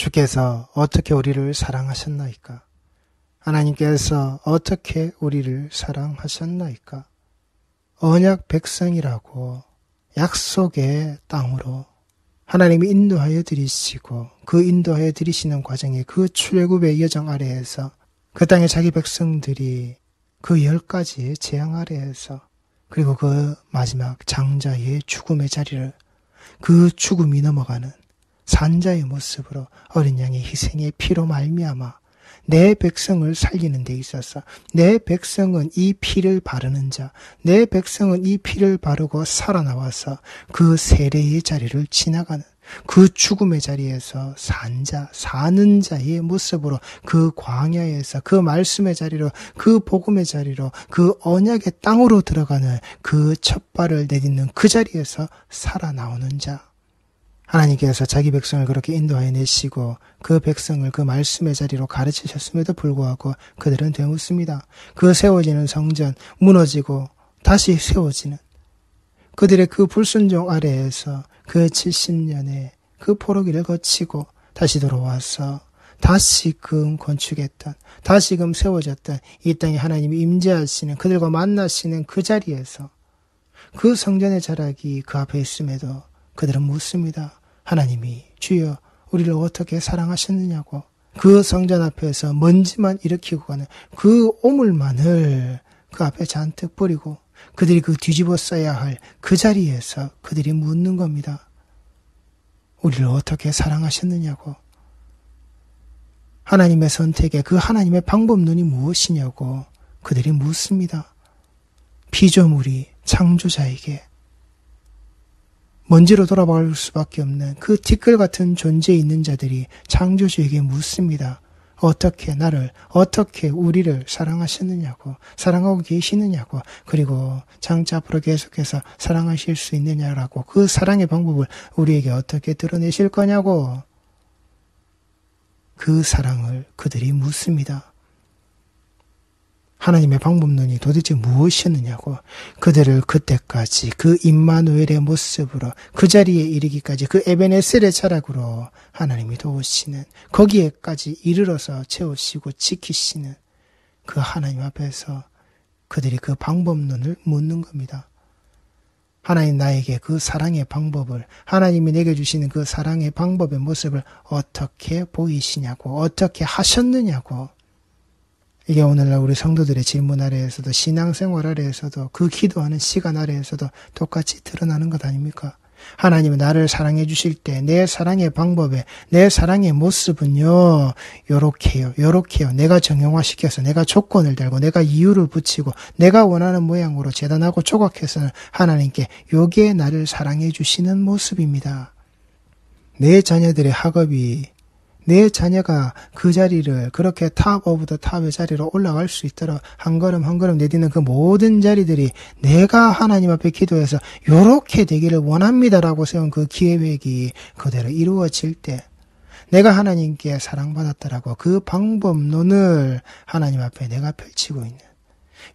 주께서 어떻게 우리를 사랑하셨나이까? 하나님께서 어떻게 우리를 사랑하셨나이까? 언약 백성이라고 약속의 땅으로 하나님이 인도하여 드리시고 그 인도하여 드리시는 과정에 그 출애굽의 여정 아래에서 그 땅의 자기 백성들이 그 10가지의 재앙 아래에서 그리고 그 마지막 장자의 죽음의 자리를 그 죽음이 넘어가는 산자의 모습으로 어린 양의 희생의 피로 말미암아 내 백성을 살리는 데 있어서 내 백성은 이 피를 바르는 자, 내 백성은 이 피를 바르고 살아나와서 그 세례의 자리를 지나가는 그 죽음의 자리에서 산자, 사는 자의 모습으로 그 광야에서 그 말씀의 자리로 그 복음의 자리로 그 언약의 땅으로 들어가는 그 첫 발을 내딛는 그 자리에서 살아나오는 자. 하나님께서 자기 백성을 그렇게 인도하여 내시고 그 백성을 그 말씀의 자리로 가르치셨음에도 불구하고 그들은 되묻습니다. 그 세워지는 성전, 무너지고 다시 세워지는 그들의 그 불순종 아래에서 그 70년의 그 포로기를 거치고 다시 돌아와서 다시금 건축했던, 다시금 세워졌던 이 땅에 하나님이 임재하시는 그들과 만나시는 그 자리에서 그 성전의 자락이 그 앞에 있음에도 그들은 묻습니다. 하나님이 주여 우리를 어떻게 사랑하셨느냐고. 그 성전 앞에서 먼지만 일으키고 가는 그 오물만을 그 앞에 잔뜩 뿌리고 그들이 그 뒤집어 써야 할 그 자리에서 그들이 묻는 겁니다. 우리를 어떻게 사랑하셨느냐고. 하나님의 선택에 그 하나님의 방법론이 무엇이냐고 그들이 묻습니다. 피조물이 창조자에게 먼지로 돌아갈 수밖에 없는 그 티끌 같은 존재에 있는 자들이 창조주에게 묻습니다. 어떻게 나를, 어떻게 우리를 사랑하셨느냐고, 사랑하고 계시느냐고, 그리고 장차 앞으로 계속해서 사랑하실 수 있느냐라고, 그 사랑의 방법을 우리에게 어떻게 드러내실 거냐고, 그 사랑을 그들이 묻습니다. 하나님의 방법론이 도대체 무엇이었느냐고, 그들을 그때까지 그 임마누엘의 모습으로 그 자리에 이르기까지 그 에베네셀의 자락으로 하나님이 도우시는, 거기에까지 이르러서 채우시고 지키시는 그 하나님 앞에서 그들이 그 방법론을 묻는 겁니다. 하나님 나에게 그 사랑의 방법을, 하나님이 내게 주시는 그 사랑의 방법의 모습을 어떻게 보이시냐고, 어떻게 하셨느냐고. 이게 오늘날 우리 성도들의 질문 아래에서도, 신앙생활 아래에서도, 그 기도하는 시간 아래에서도 똑같이 드러나는 것 아닙니까? 하나님은 나를 사랑해 주실 때 내 사랑의 방법에, 내 사랑의 모습은요, 요렇게요. 내가 정형화시켜서 내가 조건을 달고 내가 이유를 붙이고 내가 원하는 모양으로 재단하고 조각해서는 하나님께 요게 나를 사랑해 주시는 모습입니다. 내 자녀들의 학업이, 내 자녀가 그 자리를 그렇게 탑 오브 더 탑의 자리로 올라갈 수 있도록 한 걸음 한 걸음 내딛는 그 모든 자리들이 내가 하나님 앞에 기도해서 요렇게 되기를 원합니다라고 세운 그 계획이 그대로 이루어질 때 내가 하나님께 사랑받았다라고 그 방법론을 하나님 앞에 내가 펼치고 있는,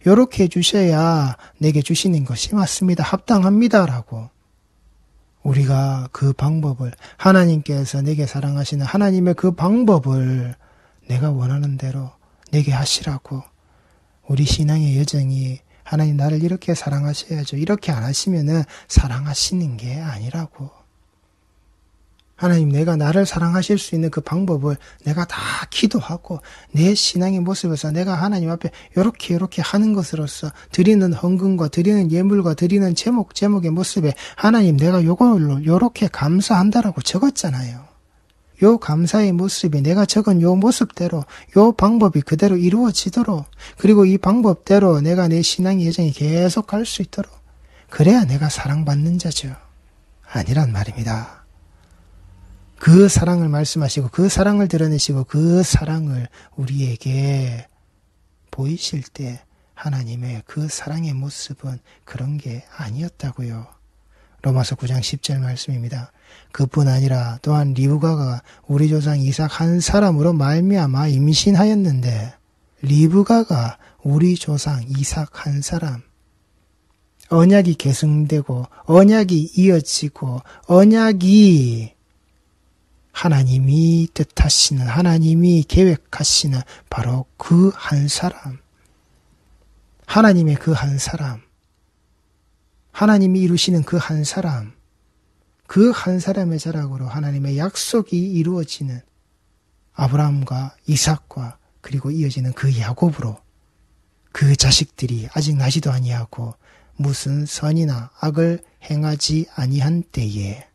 요렇게 해주셔야 내게 주시는 것이 맞습니다, 합당합니다라고 우리가 그 방법을, 하나님께서 내게 사랑하시는 하나님의 그 방법을 내가 원하는 대로 내게 하시라고. 우리 신앙의 여정이 하나님 나를 이렇게 사랑하셔야죠, 이렇게 안 하시면은 사랑하시는 게 아니라고. 하나님 내가 나를 사랑하실 수 있는 그 방법을 내가 다 기도하고 내 신앙의 모습에서 내가 하나님 앞에 요렇게 하는 것으로서 드리는 헌금과 드리는 예물과 드리는 제목의 모습에 하나님 내가 요걸로 요렇게 감사한다라고 적었잖아요. 요 감사의 모습이 내가 적은 요 모습대로 요 방법이 그대로 이루어지도록, 그리고 이 방법대로 내가 내 신앙의 여정이 계속 갈 수 있도록, 그래야 내가 사랑받는 자죠. 아니란 말입니다. 그 사랑을 말씀하시고 그 사랑을 드러내시고 그 사랑을 우리에게 보이실 때 하나님의 그 사랑의 모습은 그런 게 아니었다고요. 로마서 9장 10절 말씀입니다. 그뿐 아니라 또한 리브가가 우리 조상 이삭 한 사람으로 말미암아 임신하였는데, 리브가가 우리 조상 이삭 한 사람, 언약이 계승되고 언약이 이어지고 언약이 하나님이 뜻하시는, 하나님이 계획하시는 바로 그 한 사람, 하나님의 그 한 사람, 하나님이 이루시는 그 한 사람, 그 한 사람의 자락으로 하나님의 약속이 이루어지는 아브라함과 이삭과 그리고 이어지는 그 야곱으로 그 자식들이 아직 나지도 아니하고 무슨 선이나 악을 행하지 아니한 때에,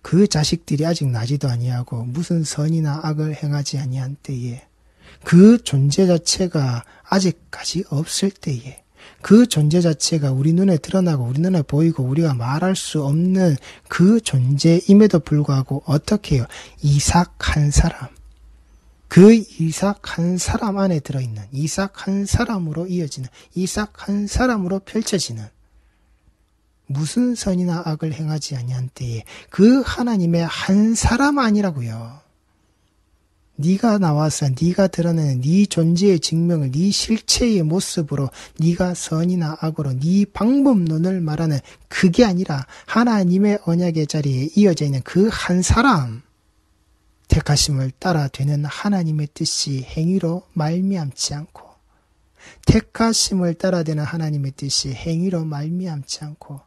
그 자식들이 아직 나지도 아니하고 무슨 선이나 악을 행하지 아니한 때에, 그 존재 자체가 아직까지 없을 때에, 그 존재 자체가 우리 눈에 드러나고 우리 눈에 보이고 우리가 말할 수 없는 그 존재임에도 불구하고 어떻게 해요? 이삭 한 사람, 그 이삭 한 사람 안에 들어있는, 이삭 한 사람으로 이어지는, 이삭 한 사람으로 펼쳐지는 무슨 선이나 악을 행하지 아니한 때에 그 하나님의 한 사람 아니라고요. 네가 나와서 네가 드러내는 네 존재의 증명을 네 실체의 모습으로 네가 선이나 악으로 네 방법론을 말하는 그게 아니라 하나님의 언약의 자리에 이어져 있는 그 한 사람, 택하심을 따라 되는 하나님의 뜻이 행위로 말미암지 않고, 택하심을 따라 되는 하나님의 뜻이 행위로 말미암지 않고,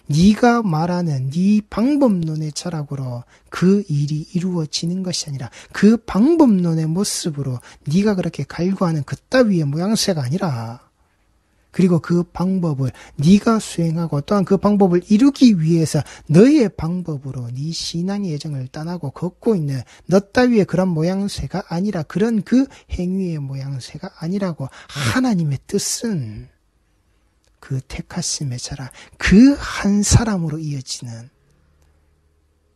네가 말하는 네 방법론의 철학으로 그 일이 이루어지는 것이 아니라 그 방법론의 모습으로 네가 그렇게 갈구하는 그따위의 모양새가 아니라, 그리고 그 방법을 네가 수행하고 또한 그 방법을 이루기 위해서 너의 방법으로 네 신앙의 여정을 떠나고 걷고 있는 너 따위의 그런 모양새가 아니라, 그런 그 행위의 모양새가 아니라고. 하나님의 뜻은 그 택하심의 자라 그 한 사람으로 이어지는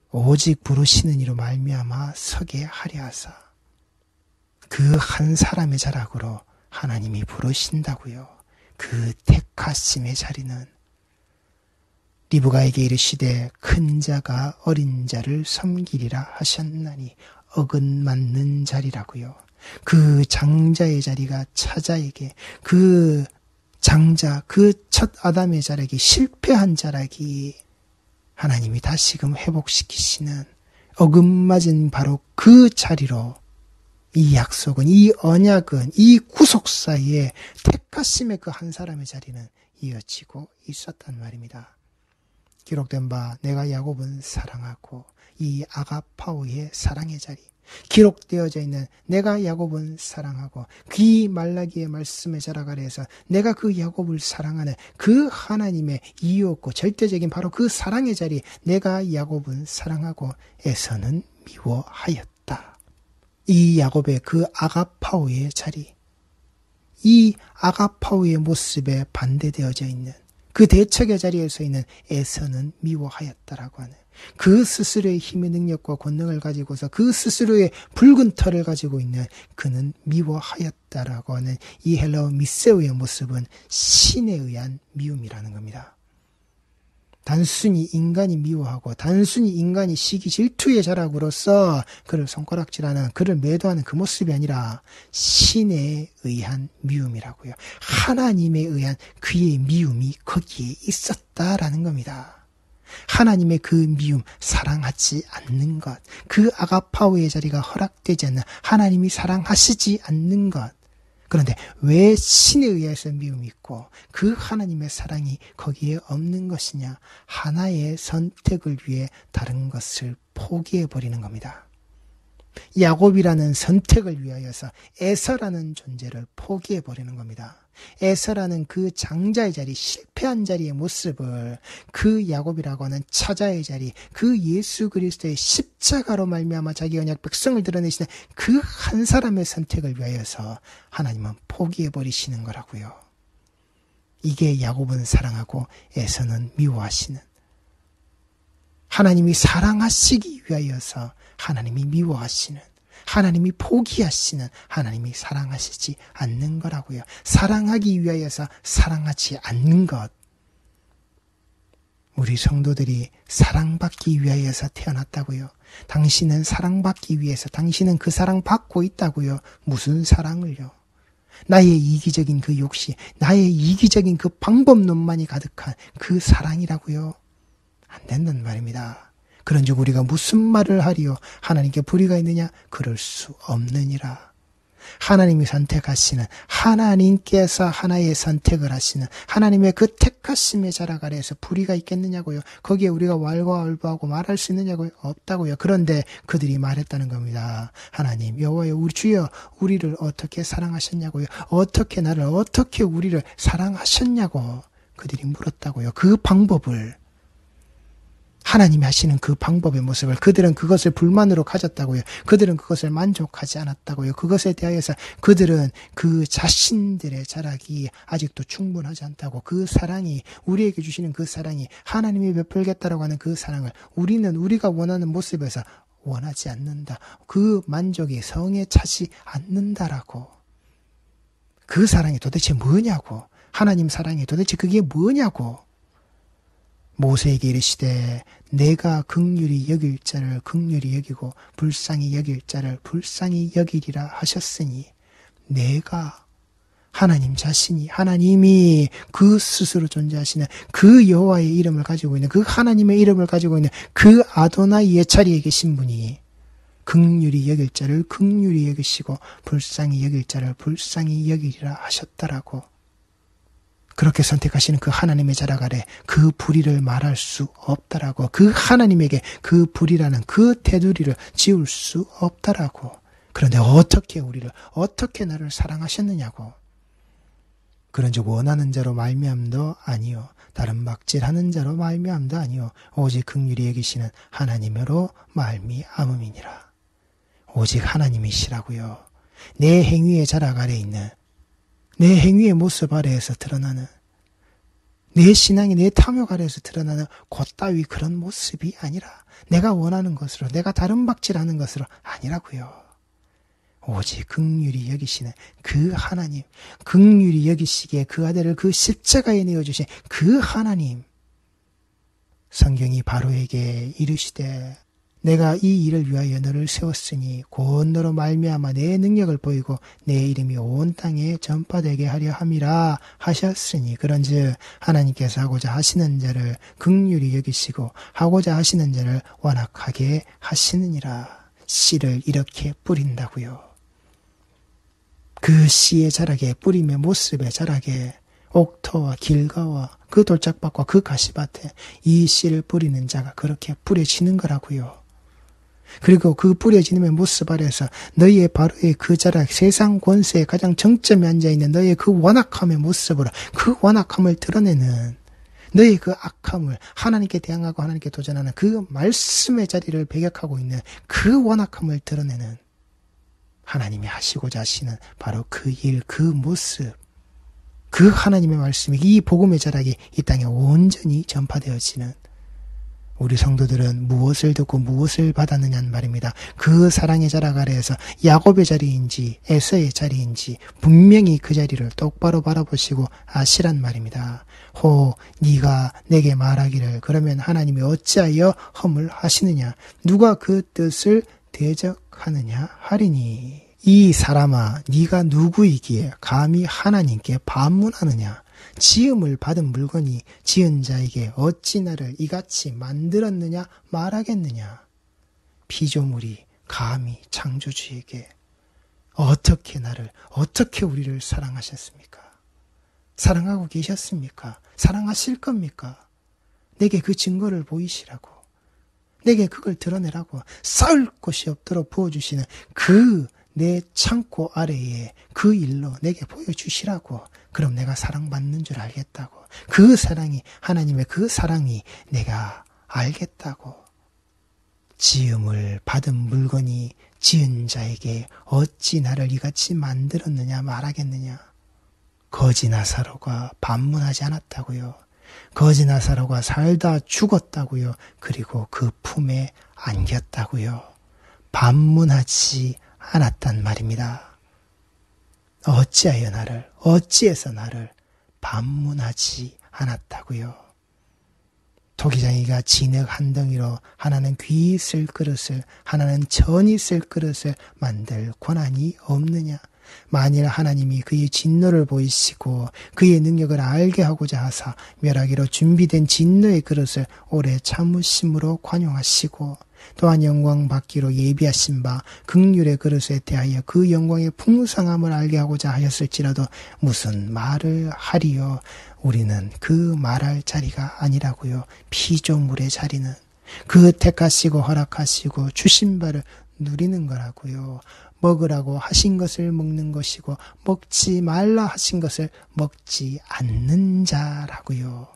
오직 부르시는 이로 말미암아 서게 하려 하사, 그 한 사람의 자락으로 하나님이 부르신다고요. 그 택하심의 자리는 리브가에게 이르시되 큰 자가 어린 자를 섬기리라 하셨나니 어긋맞는 자리라고요. 그 장자의 자리가 차자에게, 그 장자, 그 첫 아담의 자락이, 실패한 자락이 하나님이 다시금 회복시키시는 어긋맞은 바로 그 자리로 이 약속은, 이 언약은, 이 구속사의 택하심의 그 한 사람의 자리는 이어지고 있었단 말입니다. 기록된 바 내가 야곱은 사랑하고, 이 아가파오의 사랑의 자리, 기록되어져 있는 내가 야곱은 사랑하고, 그 말라기의 말씀의 자락 아래에서 내가 그 야곱을 사랑하는 그 하나님의 이유 없고 절대적인 바로 그 사랑의 자리, 내가 야곱은 사랑하고 에서는 미워하였다. 이 야곱의 그 아가파오의 자리, 이 아가파오의 모습에 반대되어져 있는 그 대척의 자리에 서 있는 에서는 미워하였다라고 하는, 그 스스로의 힘의 능력과 권능을 가지고서 그 스스로의 붉은 털을 가지고 있는 그는 미워하였다라고 하는 이 헬라어 미세오의 모습은 신에 의한 미움이라는 겁니다. 단순히 인간이 미워하고 단순히 인간이 시기 질투의 자락으로서 그를 손가락질하는, 그를 매도하는 그 모습이 아니라 신에 의한 미움이라고요. 하나님에 의한 그의 미움이 거기에 있었다라는 겁니다. 하나님의 그 미움, 사랑하지 않는 것, 그 아가파오의 자리가 허락되지 않는, 하나님이 사랑하시지 않는 것. 그런데 왜 신에 의해서 미움이 있고 그 하나님의 사랑이 거기에 없는 것이냐? 하나의 선택을 위해 다른 것을 포기해버리는 겁니다. 야곱이라는 선택을 위하여서 에서라는 존재를 포기해버리는 겁니다. 에서라는 그 장자의 자리, 실패한 자리의 모습을 그 야곱이라고 하는 차자의 자리, 그 예수 그리스도의 십자가로 말미암아 자기 언약 백성을 드러내시는 그 한 사람의 선택을 위하여서 하나님은 포기해버리시는 거라고요. 이게 야곱은 사랑하고 에서는 미워하시는, 하나님이 사랑하시기 위하여서 하나님이 미워하시는, 하나님이 포기하시는, 하나님이 사랑하시지 않는 거라고요. 사랑하기 위하여서 사랑하지 않는 것. 우리 성도들이 사랑받기 위하여서 태어났다고요. 당신은 사랑받기 위해서, 당신은 그 사랑받고 있다고요. 무슨 사랑을요? 나의 이기적인 그 욕심, 나의 이기적인 그 방법론만이 가득한 그 사랑이라고요. 안 된단 말입니다. 그런즉 우리가 무슨 말을 하리요? 하나님께 불의가 있느냐? 그럴 수 없느니라. 하나님이 선택하시는, 하나님께서 하나의 선택을 하시는 하나님의 그 택하심의 자락 아래에서 불의가 있겠느냐고요. 거기에 우리가 왈가왈부하고 말할 수 있느냐고요. 없다고요. 그런데 그들이 말했다는 겁니다. 하나님 여호와여 우리 주여 우리를 어떻게 사랑하셨냐고요. 어떻게 나를 어떻게 우리를 사랑하셨냐고 그들이 물었다고요. 그 방법을 하나님이 하시는 그 방법의 모습을 그들은 그것을 불만으로 가졌다고요. 그들은 그것을 만족하지 않았다고요. 그것에 대하여서 그들은 그 자신들의 자락이 아직도 충분하지 않다고 그 사랑이 우리에게 주시는 그 사랑이 하나님이 베풀겠다라고 하는 그 사랑을 우리는 우리가 원하는 모습에서 원하지 않는다. 그 만족이 성에 차지 않는다라고. 그 사랑이 도대체 뭐냐고. 하나님 사랑이 도대체 그게 뭐냐고. 모세에게 이르시되 내가 긍휼히 여길 자를 긍휼히 여기고 불쌍히 여길 자를 불쌍히 여기리라 하셨으니 내가 하나님 자신이 하나님이 그 스스로 존재하시는 그 여호와의 이름을 가지고 있는 그 하나님의 이름을 가지고 있는 그 아도나이의 자리에 계신 분이 긍휼히 여길 자를 긍휼히 여기시고 불쌍히 여길 자를 불쌍히 여기리라 하셨다라고. 그렇게 선택하시는 그 하나님의 자락 아래 그 불의를 말할 수 없다라고. 그 하나님에게 그 불의라는 그 테두리를 지울 수 없다라고. 그런데 어떻게 우리를 어떻게 나를 사랑하셨느냐고. 그런즉 원하는 자로 말미암도 아니요 다른 막질하는 자로 말미암도 아니요 오직 긍휼히 여기시는 하나님으로 말미암음이니라. 오직 하나님이시라고요. 내 행위의 자락 아래 있는 내 행위의 모습 아래에서 드러나는 내 신앙이 내 탐욕 아래에서 드러나는 곧따위 그런 모습이 아니라 내가 원하는 것으로 내가 다른 박질하는 것으로 아니라고요. 오직 긍휼히 여기시는 그 하나님, 긍휼히 여기시기에 그 아들을 그 십자가에 내어주신 그 하나님. 성경이 바로에게 이르시되 내가 이 일을 위하여 너를 세웠으니 곧 너로 말미암아 내 능력을 보이고 내 이름이 온 땅에 전파되게 하려 함이라 하셨으니 그런즉 하나님께서 하고자 하시는 자를 긍휼히 여기시고 하고자 하시는 자를 완악하게 하시느니라. 씨를 이렇게 뿌린다고요. 그 씨의 자락에 뿌림의 모습의 자락에 옥토와 길가와 그 돌짝밭과 그 가시밭에 이 씨를 뿌리는 자가 그렇게 뿌려지는 거라고요. 그리고 그 뿌려지는 모습 아래서 너희의 바로의 그 자락 세상 권세의 가장 정점에 앉아있는 너희의 그 완악함의 모습으로 그 완악함을 드러내는 너희의 그 악함을 하나님께 대항하고 하나님께 도전하는 그 말씀의 자리를 배격하고 있는 그 완악함을 드러내는 하나님이 하시고자 하시는 바로 그 일, 그 모습, 그 하나님의 말씀이 이 복음의 자락이 이 땅에 온전히 전파되어지는 우리 성도들은 무엇을 듣고 무엇을 받았느냐는 말입니다. 그 사랑의 자락 아래에서 야곱의 자리인지 에서의 자리인지 분명히 그 자리를 똑바로 바라보시고 아시란 말입니다. 호 네가 내게 말하기를 그러면 하나님이 어찌하여 허물하시느냐 누가 그 뜻을 대적하느냐 하리니 이 사람아 네가 누구이기에 감히 하나님께 반문하느냐 지음을 받은 물건이 지은 자에게 어찌 나를 이같이 만들었느냐 말하겠느냐. 피조물이 감히 창조주에게 어떻게 나를 어떻게 우리를 사랑하셨습니까? 사랑하고 계셨습니까? 사랑하실 겁니까? 내게 그 증거를 보이시라고 내게 그걸 드러내라고 쌓을 곳이 없도록 부어주시는 그 내 창고 아래에 그 일로 내게 보여주시라고. 그럼 내가 사랑받는 줄 알겠다고. 그 사랑이 하나님의 그 사랑이 내가 알겠다고. 지음을 받은 물건이 지은 자에게 어찌 나를 이같이 만들었느냐 말하겠느냐. 거지 나사로가 반문하지 않았다고요. 거지 나사로가 살다 죽었다고요. 그리고 그 품에 안겼다고요. 반문하지 않았단 말입니다. 어찌해서 나를 반문하지 않았다고요. 토기장이가 진흙 한 덩이로 하나는 귀 있을 그릇을 하나는 전 있을 그릇을 만들 권한이 없느냐. 만일 하나님이 그의 진노를 보이시고 그의 능력을 알게 하고자 하사 멸하기로 준비된 진노의 그릇을 오래 참으심으로 관용하시고 또한 영광 받기로 예비하신 바 긍휼의 그릇에 대하여 그 영광의 풍성함을 알게 하고자 하였을지라도 무슨 말을 하리요. 우리는 그 말할 자리가 아니라고요. 피조물의 자리는 그 택하시고 허락하시고 주신 바를 누리는 거라고요. 먹으라고 하신 것을 먹는 것이고 먹지 말라 하신 것을 먹지 않는 자라고요.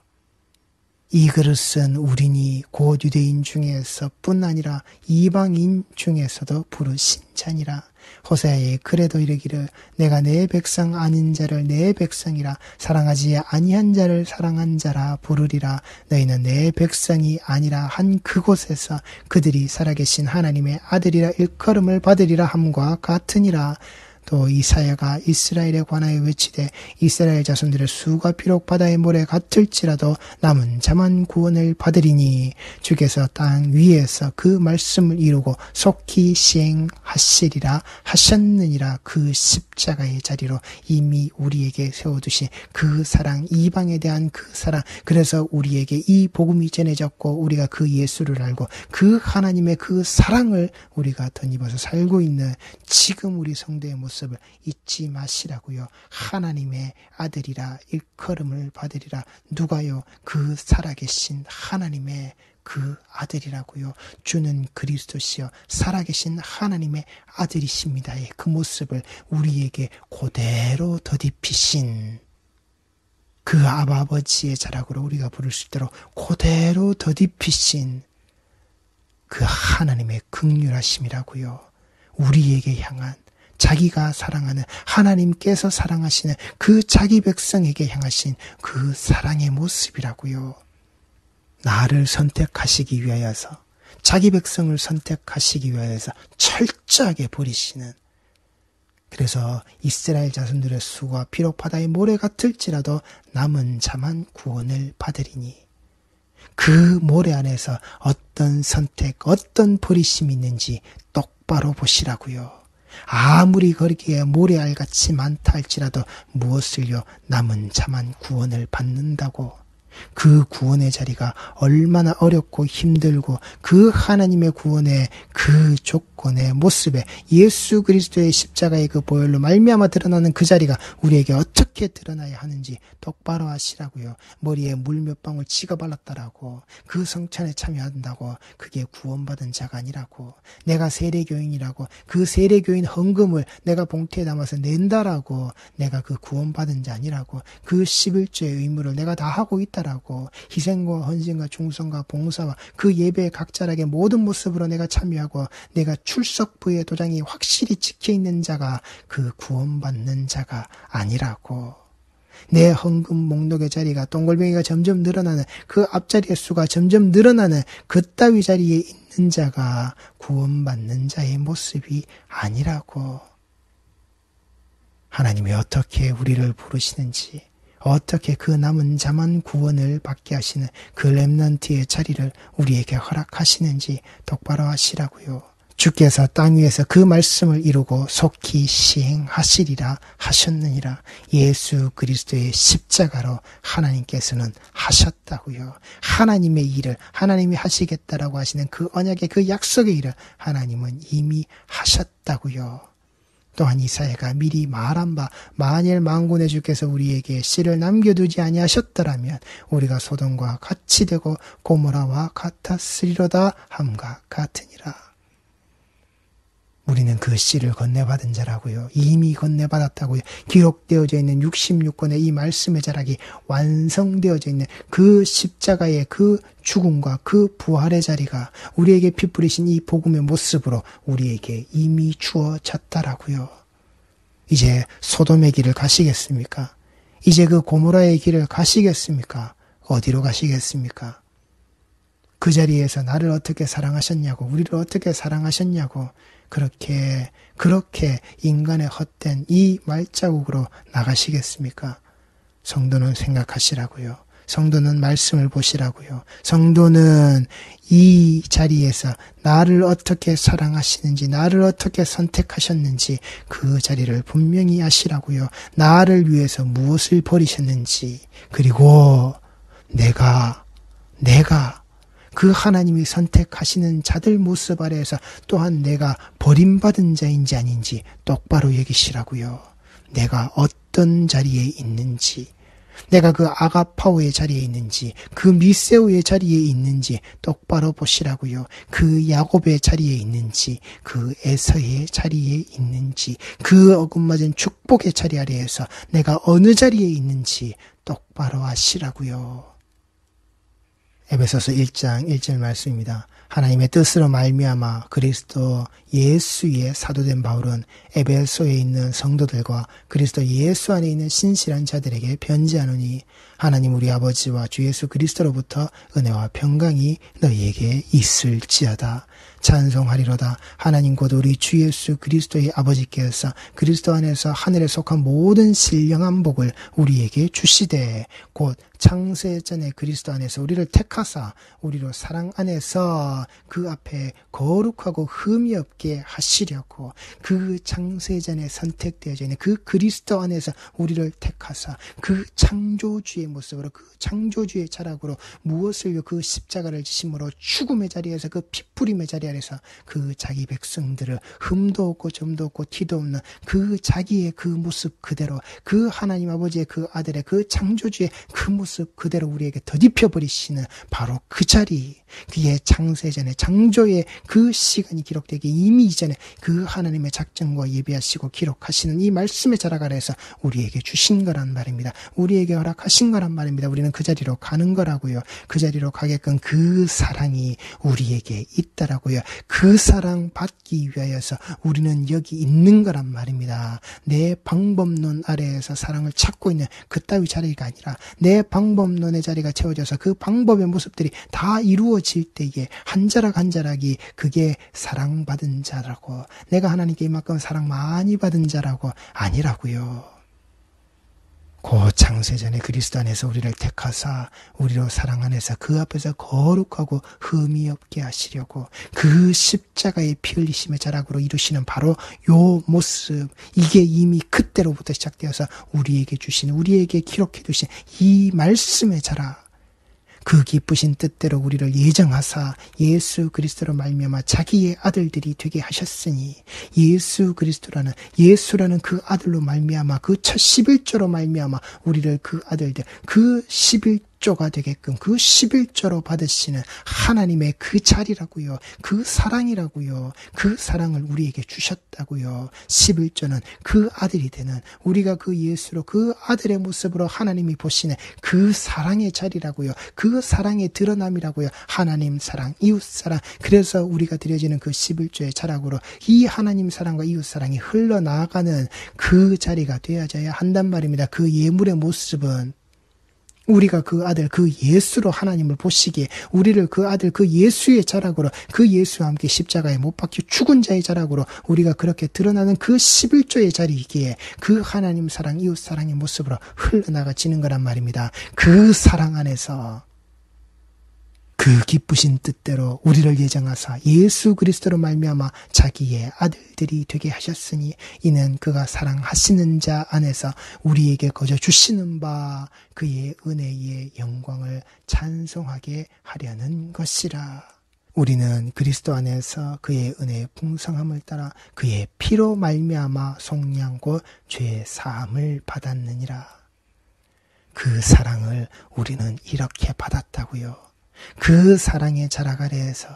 이 그릇은 우리니 곧 유대인 중에서 뿐 아니라 이방인 중에서도 부르신 자니라. 호세아에 그래도 이르기를 내가 내 백성 아닌 자를 내 백성이라 사랑하지 아니한 자를 사랑한 자라 부르리라. 너희는 내 백성이 아니라 한 그곳에서 그들이 살아계신 하나님의 아들이라 일컬음을 받으리라 함과 같으니라. 또 이사야가 이스라엘에 관하여 외치되 이스라엘 자손들의 수가 비록 바다의 모래 같을지라도 남은 자만 구원을 받으리니 주께서 땅 위에서 그 말씀을 이루고 속히 시행하시리라 하셨느니라. 그 십자가의 자리로 이미 우리에게 세워두신 그 사랑, 이방에 대한 그 사랑, 그래서 우리에게 이 복음이 전해졌고 우리가 그 예수를 알고 그 하나님의 그 사랑을 우리가 덧입어서 살고 있는 지금 우리 성도의 모습을 잊지 마시라고요. 하나님의 아들이라 일컬음을 받으리라. 누가요? 그 살아계신 하나님의 그 아들이라고요. 주는 그리스도시여 살아계신 하나님의 아들이십니다의 그 모습을 우리에게 그대로 덧입히신 그 아버지의 자락으로 우리가 부를 수 있도록 그대로 덧입히신 그 하나님의 긍휼하심이라고요. 우리에게 향한 자기가 사랑하는 하나님께서 사랑하시는 그 자기 백성에게 향하신 그 사랑의 모습이라고요. 나를 선택하시기 위하여서 자기 백성을 선택하시기 위하여서 철저하게 버리시는 그래서 이스라엘 자손들의 수가 비록 바다의 모래 같을지라도 남은 자만 구원을 받으리니 그 모래 안에서 어떤 선택, 어떤 버리심이 있는지 똑바로 보시라고요. 아무리 거기에 모래알같이 많다 할지라도 무엇을요? 남은 자만 구원을 받는다고. 그 구원의 자리가 얼마나 어렵고 힘들고 그 하나님의 구원의 그 조건의 모습에 예수 그리스도의 십자가의 그 보혈로 말미암아 드러나는 그 자리가 우리에게 어떻게 드러나야 하는지 똑바로 하시라고요. 머리에 물 몇 방울 찍어 발랐다라고 그 성찬에 참여한다고 그게 구원받은 자가 아니라고. 내가 세례교인이라고 그 세례교인 헌금을 내가 봉투에 담아서 낸다라고 내가 그 구원받은 자 아니라고. 그 11조의 의무를 내가 다 하고 있다라고. 희생과 헌신과 충성과 봉사와 그 예배의 각자락의 모든 모습으로 내가 참여하고 내가 출석부의 도장이 확실히 찍혀있는 자가 그 구원받는 자가 아니라고. 내 헌금 목록의 자리가 동글뱅이가 점점 늘어나는 그 앞자리의 수가 점점 늘어나는 그따위 자리에 있는 자가 구원받는 자의 모습이 아니라고. 하나님이 어떻게 우리를 부르시는지 어떻게 그 남은 자만 구원을 받게 하시는 그 렘넌트의 자리를 우리에게 허락하시는지 똑바로 하시라고요. 주께서 땅 위에서 그 말씀을 이루고 속히 시행하시리라 하셨느니라. 예수 그리스도의 십자가로 하나님께서는 하셨다고요. 하나님의 일을 하나님이 하시겠다라고 하시는 그 언약의 그 약속의 일을 하나님은 이미 하셨다고요. 또한 이사야가 미리 말한 바 만일 만군의 주께서 우리에게 씨를 남겨두지 아니하셨더라면 우리가 소돔과 같이 되고 고모라와 같았으리로다 함과 같으니라. 우리는 그 씨를 건네받은 자라고요. 이미 건네받았다고요. 기록되어져 있는 66권의 이 말씀의 자락이 완성되어져 있는 그 십자가의 그 죽음과 그 부활의 자리가 우리에게 피 뿌리신 이 복음의 모습으로 우리에게 이미 주어졌다라고요. 이제 소돔의 길을 가시겠습니까? 이제 그 고모라의 길을 가시겠습니까? 어디로 가시겠습니까? 그 자리에서 나를 어떻게 사랑하셨냐고, 우리를 어떻게 사랑하셨냐고, 그렇게 인간의 헛된 이 말자국으로 나가시겠습니까? 성도는 생각하시라고요. 성도는 말씀을 보시라고요. 성도는 이 자리에서 나를 어떻게 사랑하시는지, 나를 어떻게 선택하셨는지 그 자리를 분명히 아시라고요. 나를 위해서 무엇을 버리셨는지, 그리고 내가 그 하나님이 선택하시는 자들 모습 아래에서 또한 내가 버림받은 자인지 아닌지 똑바로 여기시라고요. 내가 어떤 자리에 있는지, 내가 그 아가파오의 자리에 있는지, 그 미세오의 자리에 있는지 똑바로 보시라고요. 그 야곱의 자리에 있는지, 그 에서의 자리에 있는지, 그 어긋맞은 축복의 자리 아래에서 내가 어느 자리에 있는지 똑바로 아시라고요. 에베소서 1장 1절 말씀입니다. 하나님의 뜻으로 말미암아 그리스도 예수의 사도된 바울은 에베소에 있는 성도들과 그리스도 예수 안에 있는 신실한 자들에게 편지하노니 하나님 우리 아버지와 주 예수 그리스도로부터 은혜와 평강이 너희에게 있을지어다. 찬송하리로다. 하나님 곧 우리 주 예수 그리스도의 아버지께서 그리스도 안에서 하늘에 속한 모든 신령한 복을 우리에게 주시되 곧 창세전에 그리스도 안에서 우리를 택하사 우리로 사랑 안에서 그 앞에 거룩하고 흠이 없게 하시려고 그 창세전에 선택되어져 있는 그 그리스도 안에서 우리를 택하사 그 창조주의 모습으로 그 창조주의 자락으로 무엇을 그 십자가를 지심으로 죽음의 자리에서 그 핏부림의 자리 아래서 그 자기 백성들을 흠도 없고 점도 없고 티도 없는 그 자기의 그 모습 그대로 그 하나님 아버지의 그 아들의 그 창조주의 그 모습 그대로 우리에게 덧입혀 버리시는 바로 그 자리, 그의 창세전에 창조의 그 시간이 기록되기 이미 이전에 그 하나님의 작정과 예비하시고 기록하시는 이 말씀의 자락 아래에서 우리에게 주신 거란 말입니다. 우리에게 허락하신 거란 말입니다. 우리는 그 자리로 가는 거라고요. 그 자리로 가게끔 그 사랑이 우리에게 있다라고요. 그 사랑 받기 위하여서 우리는 여기 있는 거란 말입니다. 내 방법론 아래에서 사랑을 찾고 있는 그따위 자리가 아니라 내 방법론의 자리가 채워져서 그 방법의 모습들이 다 이루어질 때에 한 자락 한 자락이 그게 사랑받은 자라고, 내가 하나님께 이만큼 사랑 많이 받은 자라고 아니라고요. 그 창세전에 그리스도 안에서 우리를 택하사 우리로 사랑 안에서 그 앞에서 거룩하고 흠이 없게 하시려고 그 십자가의 피 흘리심의 자락으로 이루시는 바로 요 모습, 이게 이미 그때로부터 시작되어서 우리에게 주신, 우리에게 기록해 두신 이 말씀의 자락, 그 기쁘신 뜻대로 우리를 예정하사 예수 그리스도로 말미암아 자기의 아들들이 되게 하셨으니, 예수 그리스도라는 예수라는 그 아들로 말미암아 그 첫 11조로 말미암아 우리를 그 아들들, 그 11조가 되게끔 그 11조로 받으시는 하나님의 그 자리라고요. 그 사랑이라고요. 그 사랑을 우리에게 주셨다고요. 11조는 그 아들이 되는, 우리가 그 예수로 그 아들의 모습으로 하나님이 보시는 그 사랑의 자리라고요. 그 사랑의 드러남이라고요. 하나님 사랑, 이웃 사랑. 그래서 우리가 드려지는 그 11조의 자락으로 이 하나님 사랑과 이웃 사랑이 흘러나가는 그 자리가 되어져야 한단 말입니다. 그 예물의 모습은 우리가 그 아들, 그 예수로 하나님을 보시기에 우리를 그 아들, 그 예수의 자락으로, 그 예수와 함께 십자가에 못 박혀 죽은 자의 자락으로 우리가 그렇게 드러나는 그 11조의 자리이기에 그 하나님 사랑, 이웃 사랑의 모습으로 흘러나가지는 거란 말입니다. 그 사랑 안에서 그 기쁘신 뜻대로 우리를 예정하사 예수 그리스도로 말미암아 자기의 아들들이 되게 하셨으니 이는 그가 사랑하시는 자 안에서 우리에게 거저 주시는 바 그의 은혜의 영광을 찬송하게 하려는 것이라. 우리는 그리스도 안에서 그의 은혜의 풍성함을 따라 그의 피로 말미암아 속량 곧 죄 사함을 받았느니라. 그 사랑을 우리는 이렇게 받았다고요. 그 사랑의 자락 아래에서,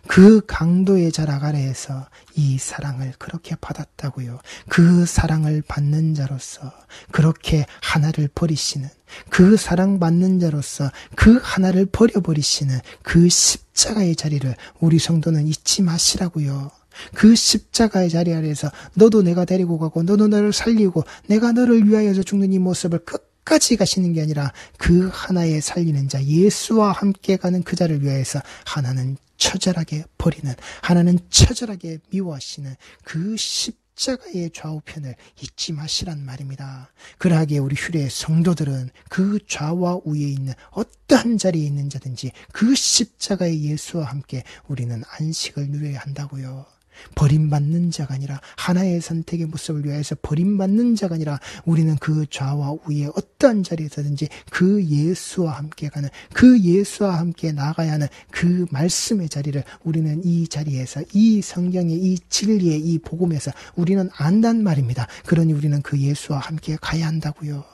그 강도의 자락 아래에서 이 사랑을 그렇게 받았다고요. 그 사랑을 받는 자로서 그렇게 하나를 버리시는, 그 사랑받는 자로서 그 하나를 버려버리시는 그 십자가의 자리를 우리 성도는 잊지 마시라고요. 그 십자가의 자리 아래에서 너도 내가 데리고 가고 너도 너를 살리고 내가 너를 위하여서 죽는 이 모습을 끝까지 가시는 게 아니라 그 하나의 살리는 자 예수와 함께 가는 그 자를 위하여서 하나는 처절하게 버리는, 하나는 처절하게 미워하시는 그 십자가 십자가의 좌우편을 잊지 마시란 말입니다. 그러하기에 우리 휴례의 성도들은 그 좌와 우에 있는 어떠한 자리에 있는 자든지 그 십자가의 예수와 함께 우리는 안식을 누려야 한다고요. 버림받는 자가 아니라 하나의 선택의 모습을 위하여서 버림받는 자가 아니라 우리는 그 좌와 우의 어떠한 자리에서든지 그 예수와 함께 가는, 그 예수와 함께 나가야 하는 그 말씀의 자리를 우리는 이 자리에서, 이 성경의 이 진리의 이 복음에서 우리는 안단 말입니다. 그러니 우리는 그 예수와 함께 가야 한다고요.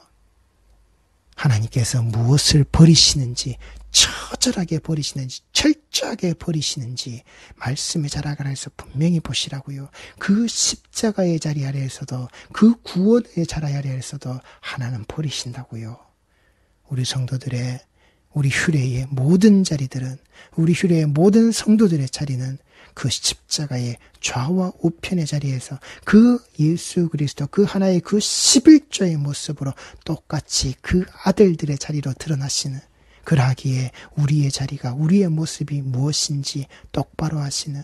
하나님께서 무엇을 버리시는지, 처절하게 버리시는지, 철저하게 버리시는지 말씀의 자락 아래에서 분명히 보시라고요. 그 십자가의 자리 아래에서도, 그 구원의 자리 아래에서도 하나는 버리신다고요. 우리 성도들의, 우리 휴례의 모든 자리들은, 우리 휴례의 모든 성도들의 자리는 그 십자가의 좌와 우편의 자리에서 그 예수 그리스도, 그 하나의 그 11조의 모습으로 똑같이 그 아들들의 자리로 드러나시는, 그러하기에 우리의 자리가, 우리의 모습이 무엇인지 똑바로 하시는,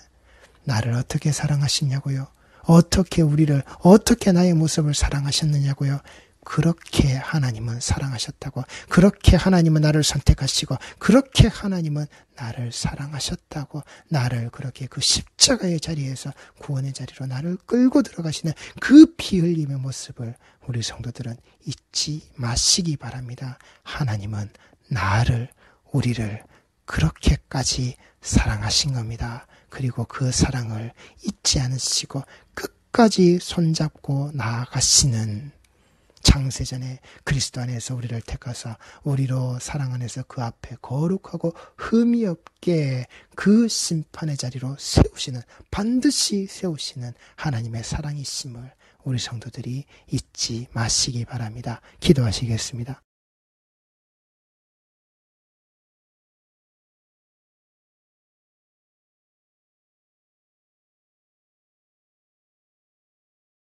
나를 어떻게 사랑하시냐고요? 어떻게 우리를, 어떻게 나의 모습을 사랑하셨느냐고요? 그렇게 하나님은 사랑하셨다고, 그렇게 하나님은 나를 선택하시고, 그렇게 하나님은 나를 사랑하셨다고, 나를 그렇게 그 십자가의 자리에서 구원의 자리로 나를 끌고 들어가시는 그 피 흘림의 모습을 우리 성도들은 잊지 마시기 바랍니다. 하나님은 나를, 우리를 그렇게까지 사랑하신 겁니다. 그리고 그 사랑을 잊지 않으시고 끝까지 손잡고 나아가시는, 창세전에 그리스도 안에서 우리를 택하사 우리로 사랑 안에서 그 앞에 거룩하고 흠이 없게 그 심판의 자리로 세우시는, 반드시 세우시는 하나님의 사랑이심을 우리 성도들이 잊지 마시기 바랍니다. 기도하시겠습니다.